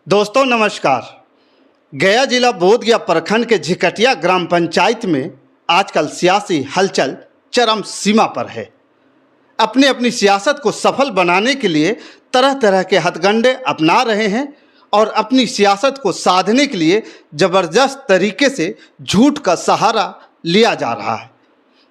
दोस्तों नमस्कार। गया जिला बोधगया प्रखंड के झिकटिया ग्राम पंचायत में आजकल सियासी हलचल चरम सीमा पर है। अपनी अपनी सियासत को सफल बनाने के लिए तरह तरह के हथकंडे अपना रहे हैं और अपनी सियासत को साधने के लिए ज़बरदस्त तरीके से झूठ का सहारा लिया जा रहा है।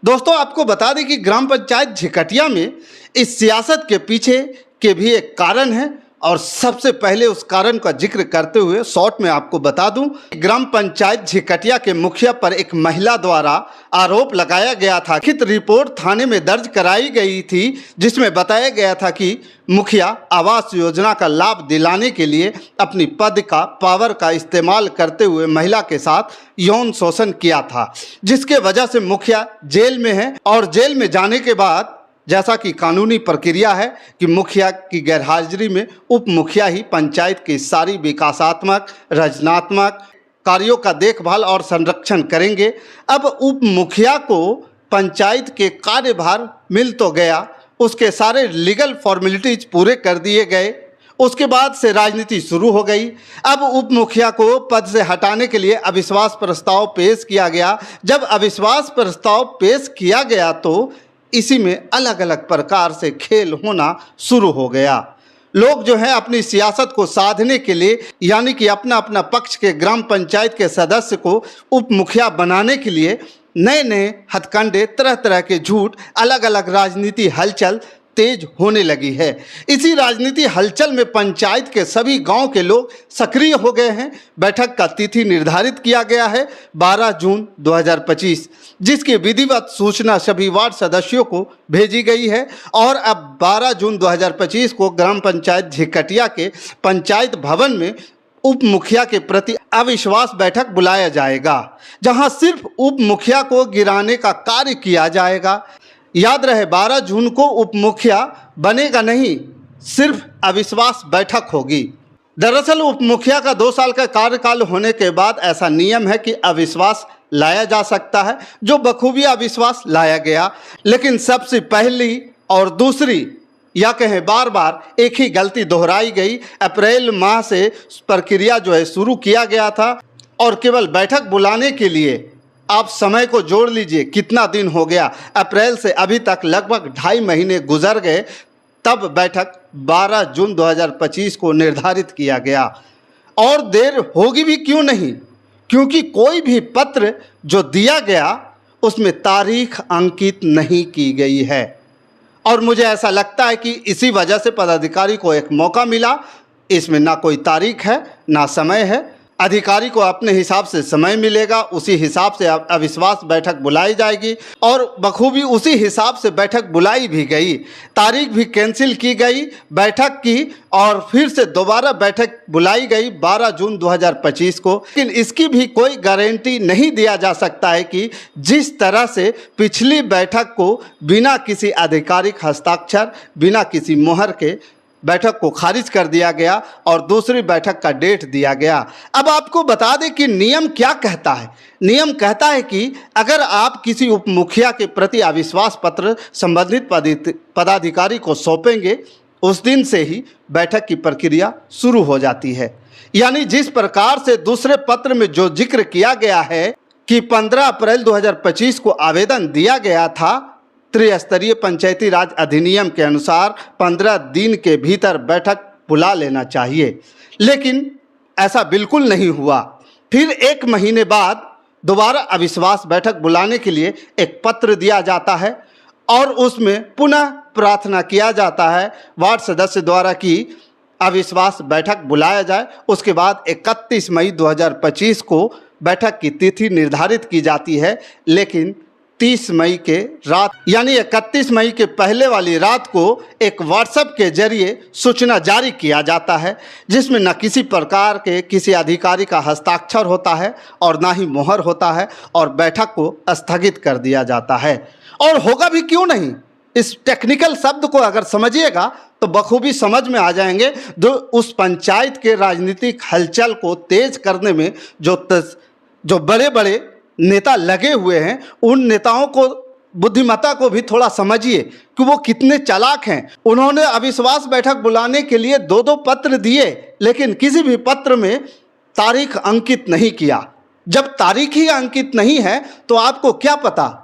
दोस्तों आपको बता दें कि ग्राम पंचायत झिकटिया में इस सियासत के पीछे के भी एक कारण है और सबसे पहले उस कारण का जिक्र करते हुए शॉर्ट में आपको बता दूं, ग्राम पंचायत झिकटिया के मुखिया पर एक महिला द्वारा आरोप लगाया गया था। लिखित रिपोर्ट थाने में दर्ज कराई गई थी जिसमें बताया गया था कि मुखिया आवास योजना का लाभ दिलाने के लिए अपनी पद का पावर का इस्तेमाल करते हुए महिला के साथ यौन शोषण किया था, जिसके वजह से मुखिया जेल में है और जेल में जाने के बाद जैसा कि कानूनी प्रक्रिया है कि मुखिया की गैरहाजिरी में उप मुखिया ही पंचायत की सारी विकासात्मक रचनात्मक कार्यों का देखभाल और संरक्षण करेंगे। अब उप मुखिया को पंचायत के कार्यभार मिल तो गया, उसके सारे लीगल फॉर्मेलिटीज पूरे कर दिए गए, उसके बाद से राजनीति शुरू हो गई। अब उप मुखिया को पद से हटाने के लिए अविश्वास प्रस्ताव पेश किया गया। जब अविश्वास प्रस्ताव पेश किया गया तो इसी में अलग अलग प्रकार से खेल होना शुरू हो गया। लोग जो है अपनी सियासत को साधने के लिए यानी कि अपना अपना पक्ष के ग्राम पंचायत के सदस्य को उप मुखिया बनाने के लिए नए नए हथकंडे तरह तरह के झूठ अलग अलग राजनीति हलचल तेज होने लगी है। इसी राजनीति हलचल में पंचायत के सभी गांव के लोग सक्रिय हो गए हैं। बैठक का तिथि निर्धारित किया गया है 12 जून 2025, जिसकी विधिवत सूचना सभी वार्ड सदस्यों को भेजी गई है और अब 12 जून 2025 को ग्राम पंचायत झिकटिया के पंचायत भवन में उप मुखिया के प्रति अविश्वास बैठक बुलाया जाएगा, जहां सिर्फ उप मुखिया को गिराने का कार्य किया जाएगा। याद रहे 12 जून को उप मुखिया बनेगा नहीं, सिर्फ अविश्वास बैठक होगी। दरअसल उप मुखिया का 2 साल का कार्यकाल होने के बाद ऐसा नियम है कि अविश्वास लाया जा सकता है, जो बखूबी अविश्वास लाया गया। लेकिन सबसे पहली और दूसरी या कहें बार बार एक ही गलती दोहराई गई। अप्रैल माह से प्रक्रिया जो है शुरू किया गया था और केवल बैठक बुलाने के लिए आप समय को जोड़ लीजिए कितना दिन हो गया। अप्रैल से अभी तक लगभग 2.5 महीने गुजर गए, तब बैठक 12 जून 2025 को निर्धारित किया गया। और देर होगी भी क्यों नहीं, क्योंकि कोई भी पत्र जो दिया गया उसमें तारीख अंकित नहीं की गई है और मुझे ऐसा लगता है कि इसी वजह से पदाधिकारी को एक मौका मिला। इसमें ना कोई तारीख है ना समय है। अधिकारी को अपने हिसाब से समय मिलेगा, उसी हिसाब से अविश्वास बैठक बुलाई जाएगी और बखूबी उसी हिसाब से बैठक बुलाई भी गई। तारीख भी कैंसिल की गई बैठक की और फिर से दोबारा बैठक बुलाई गई 12 जून 2025 को। लेकिन इसकी भी कोई गारंटी नहीं दिया जा सकता है कि जिस तरह से पिछली बैठक को बिना किसी आधिकारिक हस्ताक्षर बिना किसी मोहर के बैठक को खारिज कर दिया गया और दूसरी बैठक का डेट दिया गया। अब आपको बता दें कि नियम क्या कहता है। नियम कहता है कि अगर आप किसी उप मुखिया के प्रति अविश्वास पत्र संबंधित पदाधिकारी को सौंपेंगे, उस दिन से ही बैठक की प्रक्रिया शुरू हो जाती है। यानी जिस प्रकार से दूसरे पत्र में जो जिक्र किया गया है कि 15 अप्रैल 2025 को आवेदन दिया गया था, त्रिस्तरीय पंचायती राज अधिनियम के अनुसार 15 दिन के भीतर बैठक बुला लेना चाहिए, लेकिन ऐसा बिल्कुल नहीं हुआ। फिर 1 महीने बाद दोबारा अविश्वास बैठक बुलाने के लिए एक पत्र दिया जाता है और उसमें पुनः प्रार्थना किया जाता है वार्ड सदस्य द्वारा कि अविश्वास बैठक बुलाया जाए। उसके बाद 31 मई 2025 को बैठक की तिथि निर्धारित की जाती है, लेकिन 30 मई के रात यानी 31 मई के पहले वाली रात को एक व्हाट्सएप के जरिए सूचना जारी किया जाता है, जिसमें न किसी प्रकार के किसी अधिकारी का हस्ताक्षर होता है और ना ही मोहर होता है और बैठक को स्थगित कर दिया जाता है। और होगा भी क्यों नहीं, इस टेक्निकल शब्द को अगर समझिएगा तो बखूबी समझ में आ जाएंगे। जो उस पंचायत के राजनीतिक हलचल को तेज करने में जो बड़े बड़े नेता लगे हुए हैं, उन नेताओं को बुद्धिमत्ता को भी थोड़ा समझिए कि वो कितने चालाक हैं। उन्होंने अविश्वास बैठक बुलाने के लिए 2-2 पत्र दिए, लेकिन किसी भी पत्र में तारीख अंकित नहीं किया। जब तारीख ही अंकित नहीं है तो आपको क्या पता,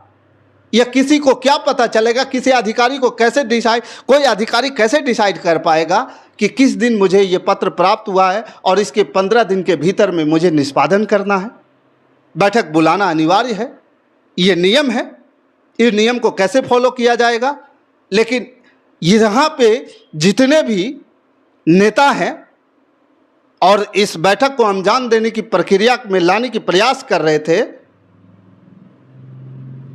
या किसी को क्या पता चलेगा, किसी अधिकारी को कैसे डिसाइड, कोई अधिकारी कैसे डिसाइड कर पाएगा कि किस दिन मुझे ये पत्र प्राप्त हुआ है और इसके 15 दिन के भीतर में मुझे निष्पादन करना है। बैठक बुलाना अनिवार्य है, ये नियम है। इस नियम को कैसे फॉलो किया जाएगा? लेकिन यहाँ पे जितने भी नेता हैं और इस बैठक को अंजाम देने की प्रक्रिया में लाने की प्रयास कर रहे थे,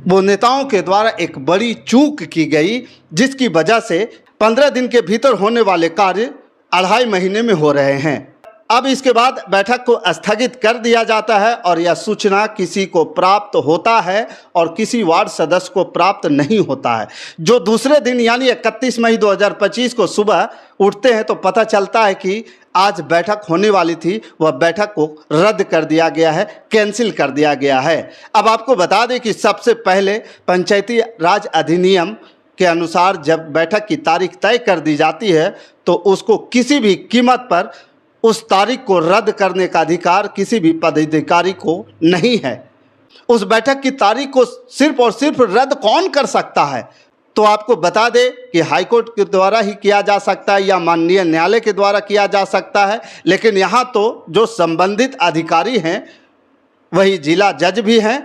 वो नेताओं के द्वारा एक बड़ी चूक की गई, जिसकी वजह से 15 दिन के भीतर होने वाले कार्य 2.5 महीने में हो रहे हैं। अब इसके बाद बैठक को स्थगित कर दिया जाता है और यह सूचना किसी को प्राप्त होता है और किसी वार्ड सदस्य को प्राप्त नहीं होता है। जो दूसरे दिन यानी 31 मई 2025 को सुबह उठते हैं तो पता चलता है कि आज बैठक होने वाली थी, वह बैठक को रद्द कर दिया गया है, कैंसिल कर दिया गया है। अब आपको बता दें कि सबसे पहले पंचायती राज अधिनियम के अनुसार जब बैठक की तारीख तय कर दी जाती है तो उसको किसी भी कीमत पर उस तारीख को रद्द करने का अधिकार किसी भी पदाधिकारी को नहीं है। उस बैठक की तारीख को सिर्फ और सिर्फ रद्द कौन कर सकता है? तो आपको बता दें कि हाईकोर्ट के द्वारा ही किया जा सकता है या माननीय न्यायालय के द्वारा किया जा सकता है। लेकिन यहाँ तो जो संबंधित अधिकारी हैं वही जिला जज भी हैं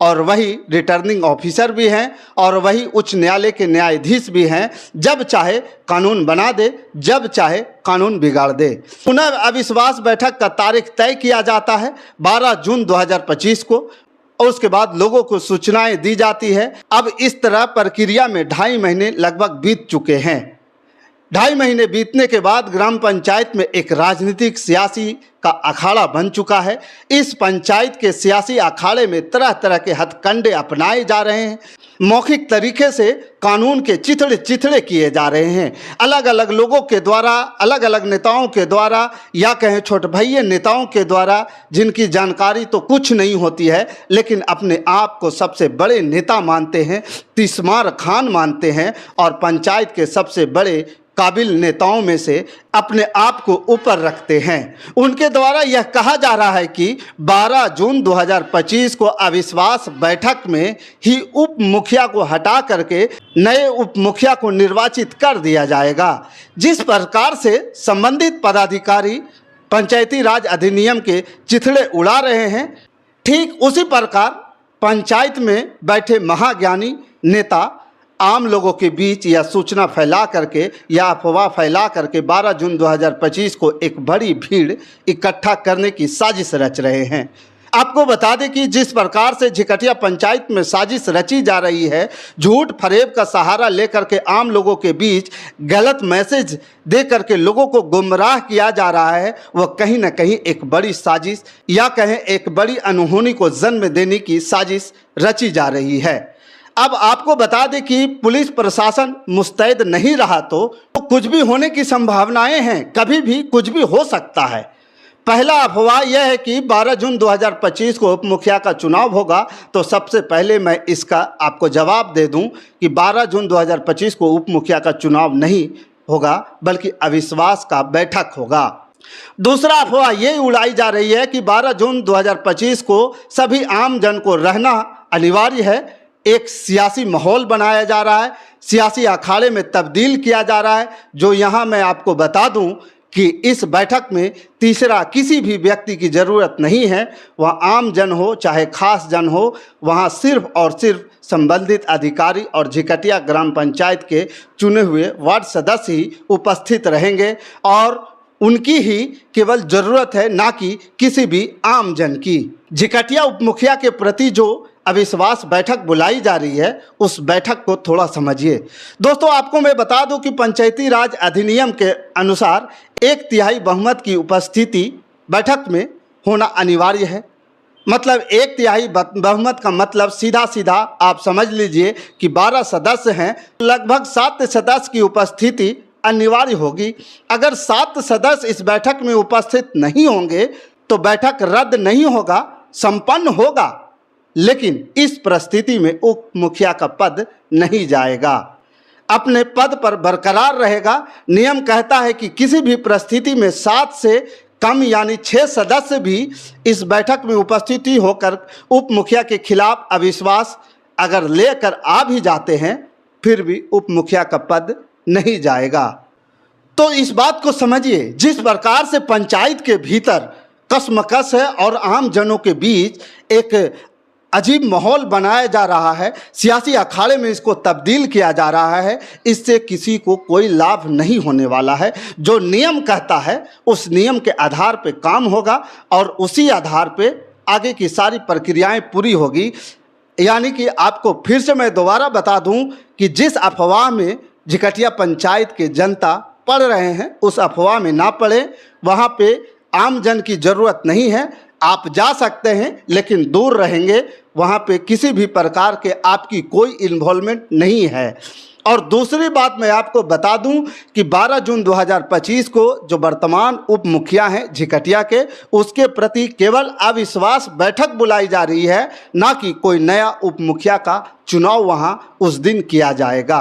और वही रिटर्निंग ऑफिसर भी हैं और वही उच्च न्यायालय के न्यायाधीश भी हैं। जब चाहे कानून बना दे, जब चाहे कानून बिगाड़ दे। पुनः अविश्वास बैठक का तारीख तय किया जाता है 12 जून 2025 को और उसके बाद लोगों को सूचनाएं दी जाती है। अब इस तरह प्रक्रिया में 2.5 महीने लगभग बीत चुके हैं। 2.5 महीने बीतने के बाद ग्राम पंचायत में एक राजनीतिक सियासी का अखाड़ा बन चुका है। इस पंचायत के सियासी अखाड़े में तरह तरह के हथकंडे अपनाए जा रहे हैं। मौखिक तरीके से कानून के चिथड़े किए जा रहे हैं। अलग अलग लोगों के द्वारा, अलग अलग नेताओं के द्वारा या कहें छोटे भैया नेताओं के द्वारा, जिनकी जानकारी तो कुछ नहीं होती है लेकिन अपने आप को सबसे बड़े नेता मानते हैं, तिस्मार खान मानते हैं और पंचायत के सबसे बड़े काबिल नेताओं में से अपने आप को ऊपर रखते हैं। उनके द्वारा यह कहा जा रहा है कि 12 जून 2025 को अविश्वास बैठक में ही उप मुखिया को हटा करके नए उप मुखिया को निर्वाचित कर दिया जाएगा। जिस प्रकार से संबंधित पदाधिकारी पंचायती राज अधिनियम के चिथड़े उड़ा रहे हैं, ठीक उसी प्रकार पंचायत में बैठे महाज्ञानी नेता आम लोगों के बीच यह सूचना फैला करके या अफवाह फैला करके 12 जून 2025 को एक बड़ी भीड़ इकट्ठा करने की साजिश रच रहे हैं। आपको बता दें कि जिस प्रकार से झिकटिया पंचायत में साजिश रची जा रही है, झूठ फरेब का सहारा लेकर के आम लोगों के बीच गलत मैसेज दे करके लोगों को गुमराह किया जा रहा है, वह कहीं ना कहीं एक बड़ी साजिश या कहें एक बड़ी अनहोनी को जन्म देने की साजिश रची जा रही है। अब आपको बता दें कि पुलिस प्रशासन मुस्तैद नहीं रहा तो कुछ भी होने की संभावनाएं हैं, कभी भी कुछ भी हो सकता है। पहला अफवाह यह है कि 12 जून 2025 को उप मुखिया का चुनाव होगा, तो सबसे पहले मैं इसका आपको जवाब दे दूं कि 12 जून 2025 को उप मुखिया का चुनाव नहीं होगा बल्कि अविश्वास का बैठक होगा। दूसरा अफवाह ये उड़ाई जा रही है कि 12 जून 2025 को सभी आम जन को रहना अनिवार्य है। एक सियासी माहौल बनाया जा रहा है, सियासी अखाड़े में तब्दील किया जा रहा है। जो यहाँ मैं आपको बता दूं कि इस बैठक में तीसरा किसी भी व्यक्ति की ज़रूरत नहीं है। वह आम जन हो चाहे खास जन हो, वहाँ सिर्फ और सिर्फ संबंधित अधिकारी और झिकटिया ग्राम पंचायत के चुने हुए वार्ड सदस्य ही उपस्थित रहेंगे और उनकी ही केवल ज़रूरत है, ना कि किसी भी आम जन की। झिकटिया उप मुखिया के प्रति जो अविश्वास बैठक बुलाई जा रही है, उस बैठक को थोड़ा समझिए। दोस्तों, आपको मैं बता दूं कि पंचायती राज अधिनियम के अनुसार 1/3 बहुमत की उपस्थिति बैठक में होना अनिवार्य है। मतलब 1/3 बहुमत का मतलब सीधा सीधा आप समझ लीजिए कि 12 सदस्य हैं, लगभग 7 सदस्य की उपस्थिति अनिवार्य होगी। अगर 7 सदस्य इस बैठक में उपस्थित नहीं होंगे तो बैठक रद्द नहीं होगा, संपन्न होगा। लेकिन इस परिस्थिति में उप मुखिया का पद नहीं जाएगा, अपने पद पर बरकरार रहेगा। नियम कहता है कि किसी भी परिस्थिति में 7 से कम यानी 6 सदस्य भी इस बैठक में उपस्थिति होकर उप मुखिया के खिलाफ अविश्वास अगर लेकर आ भी जाते हैं, फिर भी उप मुखिया का पद नहीं जाएगा। तो इस बात को समझिए, जिस प्रकार से पंचायत के भीतर कशमकश है और आम जनों के बीच एक अजीब माहौल बनाया जा रहा है, सियासी अखाड़े में इसको तब्दील किया जा रहा है, इससे किसी को कोई लाभ नहीं होने वाला है। जो नियम कहता है उस नियम के आधार पे काम होगा और उसी आधार पे आगे की सारी प्रक्रियाएं पूरी होगी। यानी कि आपको फिर से मैं दोबारा बता दूं कि जिस अफवाह में झिकटिया पंचायत के जनता पड़ रहे हैं उस अफवाह में ना पड़े। वहाँ पे आम जन की ज़रूरत नहीं है, आप जा सकते हैं लेकिन दूर रहेंगे, वहाँ पे किसी भी प्रकार के आपकी कोई इन्वॉल्वमेंट नहीं है। और दूसरी बात मैं आपको बता दूं कि 12 जून 2025 को जो वर्तमान उप मुखिया हैं झिकटिया के, उसके प्रति केवल अविश्वास बैठक बुलाई जा रही है, ना कि कोई नया उप मुखिया का चुनाव वहां उस दिन किया जाएगा।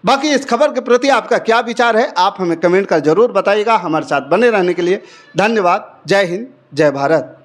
बाकी इस खबर के प्रति आपका क्या विचार है, आप हमें कमेंट कर जरूर बताइएगा। हमारे साथ बने रहने के लिए धन्यवाद। जय हिंद, जय भारत।